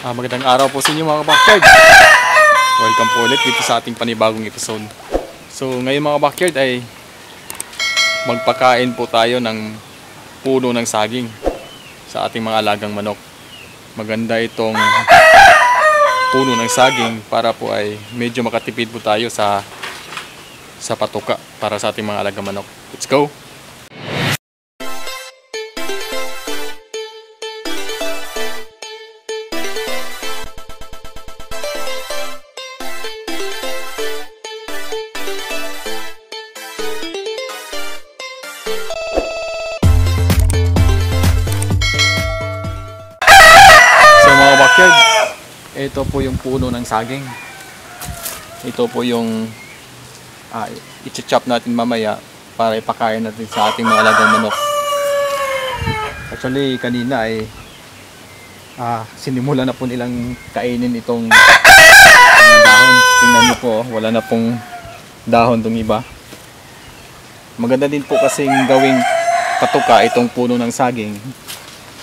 Magandang araw po sa inyo mga backyard. Welcome po ulit dito sa ating panibagong episode. So ngayon mga backyard ay magpakain po tayo ng puno ng saging sa ating mga alagang manok. Maganda itong puno ng saging para po ay medyo makatipid po tayo sa patuka para sa ating mga alagang manok. Let's go! Ito po yung puno ng saging. Ito po yung i-chop natin mamaya para ipakain natin sa ating mga alagang manok. Actually kanina ay sinimula na po nilang kainin itong dahon. Tingnan niyo po, wala na pong dahon itong iba. Maganda din po kasing gawing patuka itong puno ng saging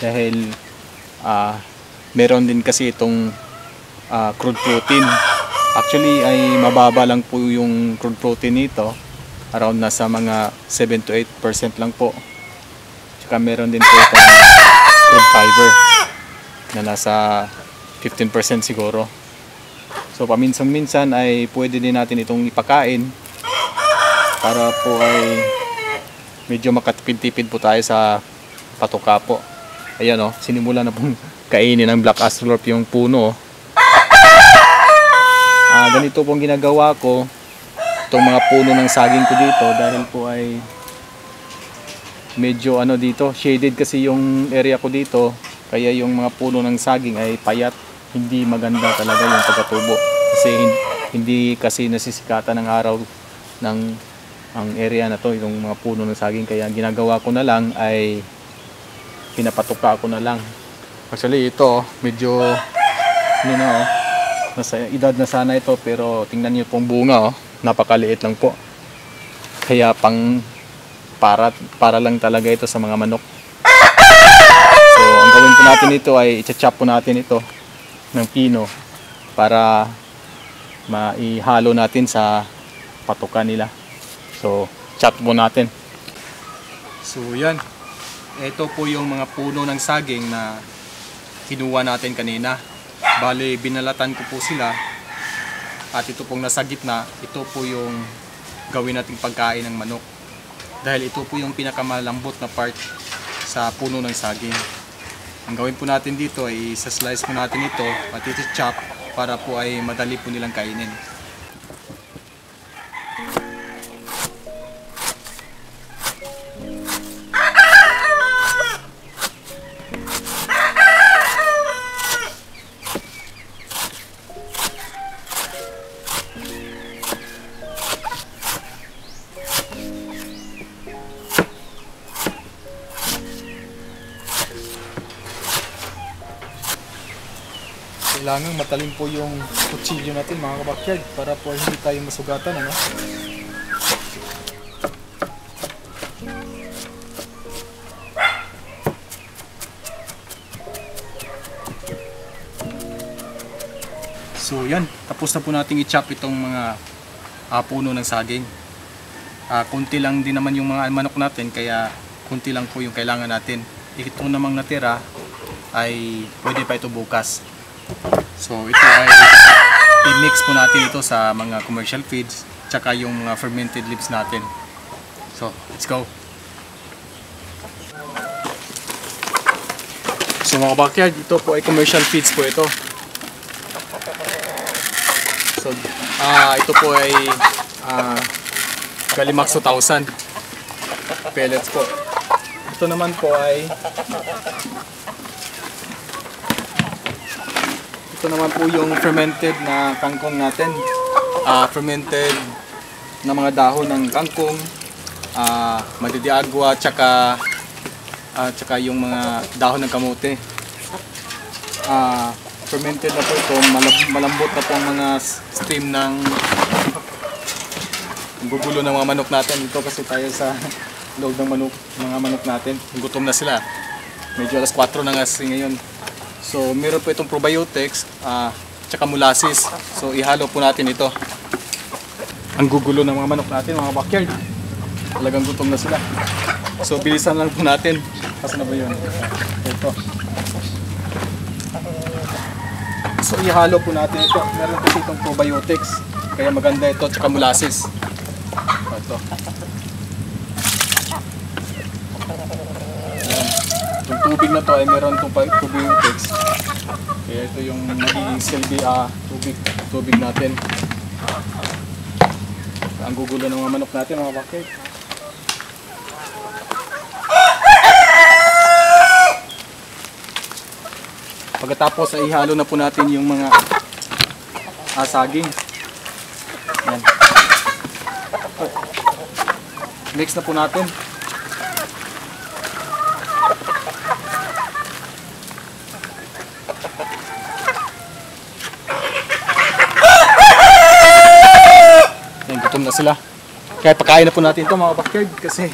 dahil meron din kasi itong crude protein. Actually ay mababa lang po yung crude protein nito, around nasa mga 7 to 8% lang po. Tsaka meron din po itong crude fiber na nasa 15% siguro. So paminsan-minsan ay pwede din natin itong ipakain para po ay medyo makatipid-tipid po tayo sa patuka po. Ayan o, sinimula na pong kainin ng black astrolorp yung puno. Ganito pong ginagawa ko itong mga puno ng saging ko dito dahil po ay medyo dito shaded kasi yung area ko dito, kaya yung mga puno ng saging ay payat, hindi maganda talaga yung pagkatubo kasi hindi kasi nasisikatan ng araw ng ang area na to, yung mga puno ng saging. Kaya ginagawa ko na lang ay pinapatuka ko na lang. Actually ito medyo nasa edad na sana ito, pero tingnan niyo pong bunga napakaliit lang po. Kaya para lang talaga ito sa mga manok. So ang gawin po natin ito ay i-chop po natin ito ng pino para maihalo natin sa patuka nila. So chop po natin. So yan, ito po yung mga puno ng saging na kinuha natin kanina. Bale, binalatan ko po sila at ito pong nasa gitna, ito po yung gawin nating pagkain ng manok. Dahil ito po yung pinakamalambot na part sa puno ng saging. Ang gawin po natin dito ay isa-slice po natin ito at iti-chop para po ay madali po nilang kainin. Kailangan matalim po yung kutsilyo natin mga kabakyard para po hindi tayo masugatan. So yan, tapos na po nating i-chop itong mga puno ng saging. Kunti lang din naman yung mga manok natin, kaya kunti lang po yung kailangan natin. Ito namang natira ay pwede pa ito bukas. So ito ay i-mix po natin ito sa mga commercial feeds tsaka yung mga fermented leaves natin. So let's go. So mga backyard, ito po ay commercial feeds po ito. So ito po ay Galimax 2000 pellets po. Ito naman po ay po yung fermented na kangkong natin. Fermented na mga dahon ng kangkong, madidiagwa, tsaka yung mga dahon ng kamote. Fermented na po ito, malambot na po ang mga steam ng gugulo ng mga manok natin. Ito kasi tayo sa loob ng mga manok natin. Gutom na sila. Medyo alas 4 na kasi ngayon. So meron po itong probiotics tsaka molasses. So ihalo po natin ito. Ang gugulo ng mga manok natin, mga backyard. Talagang gutom na sila. So bilisan lang po natin. Kasi na ba yun? Ito. So ihalo po natin ito. Meron po itong probiotics. Kaya maganda ito tsaka molasses. Ito. Yung tubig na to ay meron itong probiotics. Kaya ito yung magiging silbi tubig natin. Ang gugulo ng mga manok natin, mga bakit. Pagkatapos ay ihalo na po natin yung mga saging. Yan. Mix na po natin. Gutom na sila. Kaya pakain na po natin ito, mga backyard, kasi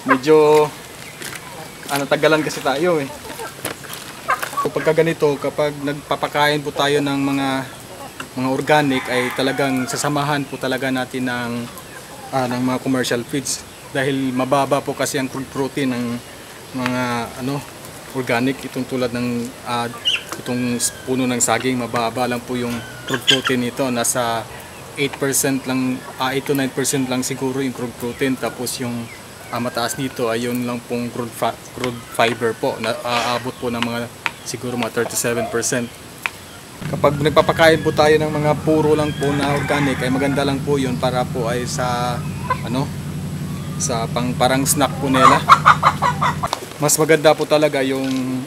medyo tagalan kasi tayo eh. So, pagka ganito, kapag nagpapakain po tayo ng mga organic, ay talagang sasamahan po talaga natin ng mga commercial feeds, dahil mababa po kasi ang crude protein ng mga organic. Itong tulad ng itong puno ng saging, mababa lang po yung crude protein nito. Nasa 8% lang, 8 to 9% lang siguro yung crude protein. Tapos yung mataas dito ay yun lang pong crude fiber po, na aabot po ng mga siguro mga 37%. Kapag nagpapakain po tayo ng mga puro lang po na organic, ay maganda lang po yun para po ay sa parang snack po nila. Mas maganda po talaga yung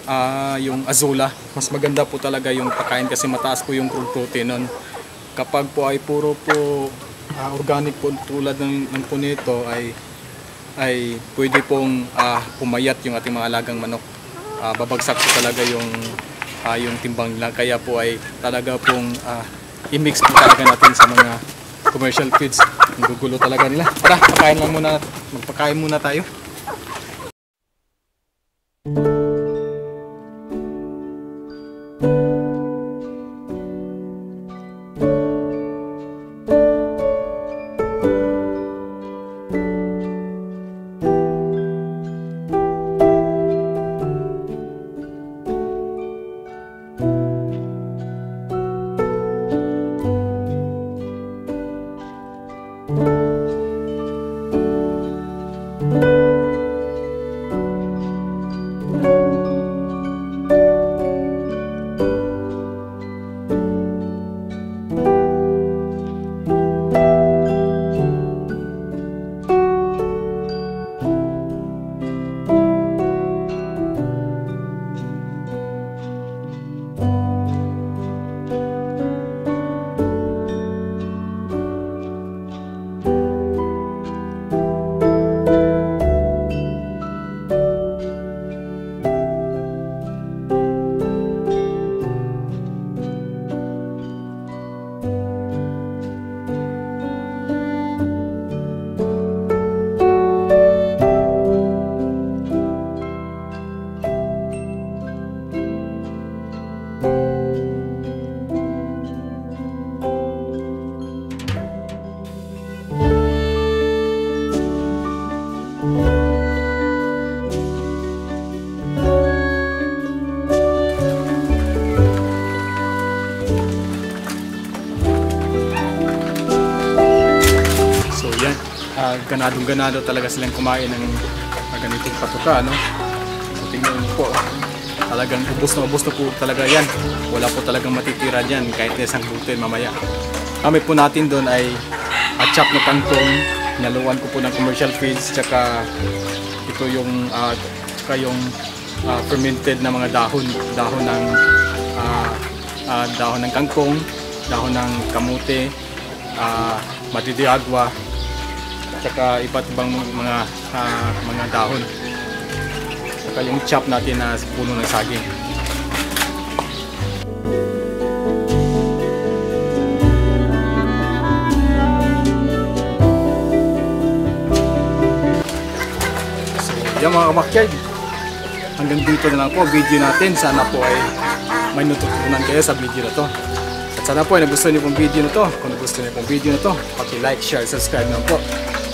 azula. Mas maganda po talaga yung pakain kasi mataas po yung crude protein nun. Kapag po ay puro po organic po tulad ng po nito, ay pwede pong pumayat yung ating mga alagang manok. Babagsak po talaga yung timbang nila. Kaya po ay talaga pong i-mix po talaga natin sa mga commercial feeds. Ang gugulo talaga nila. Tara, magpakain muna tayo. Ganadong-ganado talaga silang kumain ng ganitong patuka, no? So tingnan niyo po, talagang ubos na po talaga yan. Wala po talagang matitira dyan kahit isang gluten mamaya. Kami po natin doon ay chop na kangkong, naluwan ko po ng commercial feeds, tsaka ito yung fermented na mga dahon ng kangkong, dahon ng kamote, madidiagwa, saka iba't ibang mga dahon, saka yung chop natin na puno ng saging. So yan mga kamakyay, hanggang dito na lang po video natin. Sana po ay may natutunan kayo sa video na to. At sana po ay nagustuhan niyo pong video na to. Kung nagustuhan niyo pong video na to, paki-like, share, subscribe na po.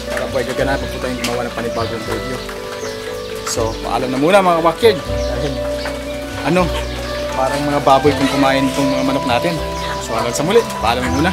Para po ay gaganapan po tayong gumawa ng panibagong video. So, paalam na muna mga kabakid. Dahil, parang mga baboy kung kumain itong mga manok natin. So, hanggang sa muli, paalam na muna.